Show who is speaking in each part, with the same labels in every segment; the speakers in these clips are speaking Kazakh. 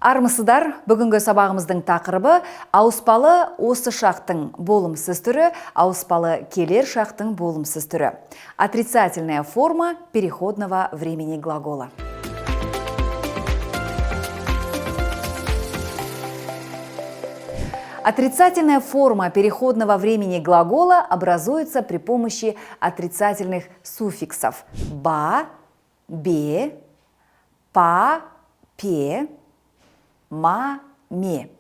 Speaker 1: Армысыздар, бүгінгі сабағымыздың тақырыбы ауыспалы осы шақтың болымсыз түрі, ауыспалы келер шақтың болымсыз түрі. Отрицательная форма переходного времени глагола. Отрицательная форма переходного времени глагола образуется при помощи отрицательных суффиксов «ба», «бе», «па», «пе», «ма», «ме»,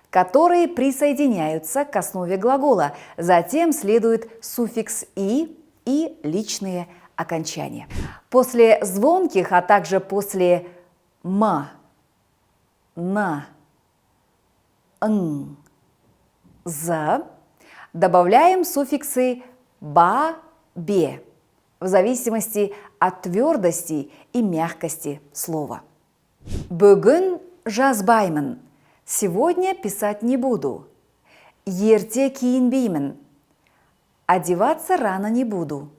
Speaker 1: которые присоединяются к основе глагола. Затем следует суффикс «и» и личные окончания. После звонких, а также после «ма», «на», «н», «з» добавляем суффиксы «ба», «бе» в зависимости от твердости и мягкости слова. Бүгін жазбаймын. Сегодня писать не буду. Ерте киінбеймін. Одеваться рано не буду.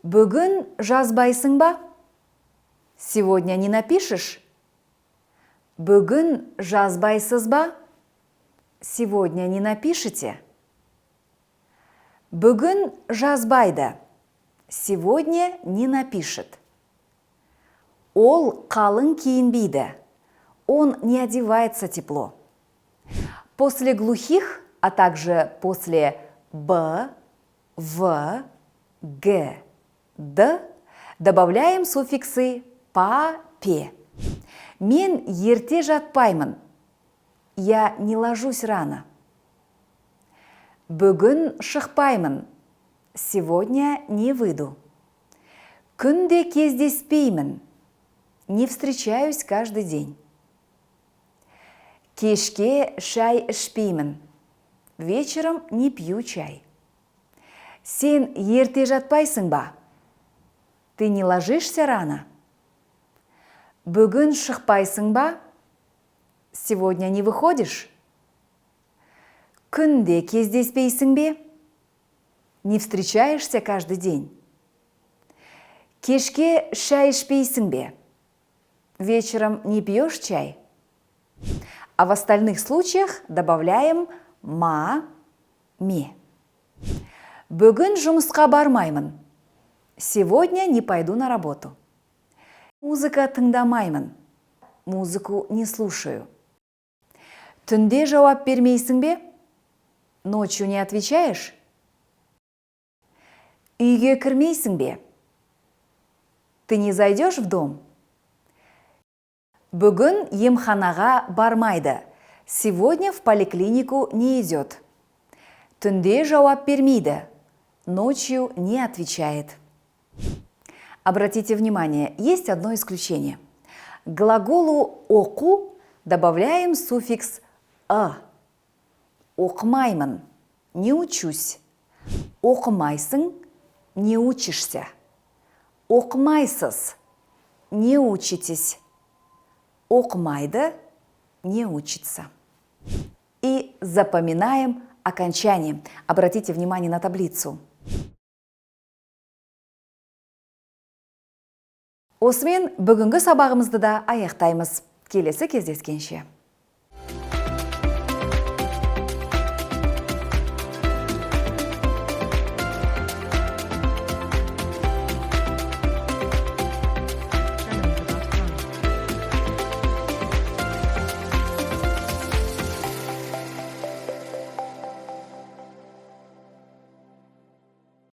Speaker 1: Бүгін жазбайсың ба? Сегодня не напишешь? Бүгін жазбайсыз ба? Сегодня не напишите? Бүгін жазбайды. Сегодня не напишет. Ол қалың киінбейді. Он не одевается тепло. После глухих, а также после «б», «в», «г», «д» добавляем суффиксы «па», «пе». Мен ерте жатпаймын. Я не ложусь рано. Бүгін шықпаймын. Сегодня не выйду. Күнде кездеспеймін. Не встречаюсь каждый день. Кешке шай ішпеймін. Вечером не пью чай. Сен ерте жатпайсың ба? Ты не ложишься рано? Бүгін шықпайсың ба? Сегодня не выходишь? Күнде кездеспейсің бе? Не встречаешься каждый день. Кешке шай ішпейсің бе? Вечером не пьешь чай? А в остальных случаях добавляем «ма», «ме». Бүгін жұмысқа бармаймын. Сегодня не пойду на работу. Музыка тыңдамаймын. Музыку не слушаю. Түнде жауап бермейсің бе? Ночью не отвечаешь? Үйге кірмейсің бе? Ты не зайдешь в дом? Бүгін емханаға бармайды. Сегодня в поликлинику не идет. Түнде жауап бермейді. Ночью не отвечает. Обратите внимание, есть одно исключение. К глаголу «оку» добавляем суффикс «а». Оқымаймын, не учусь. Оқымайсың, не учишься. Оқымайсыз, не учитесь. Оқымайды, не учится. И запоминаем окончание. Обратите внимание на таблицу. Осымен бүгінгі сабағымызды да аяқтаймыз. Келесі кездескенше.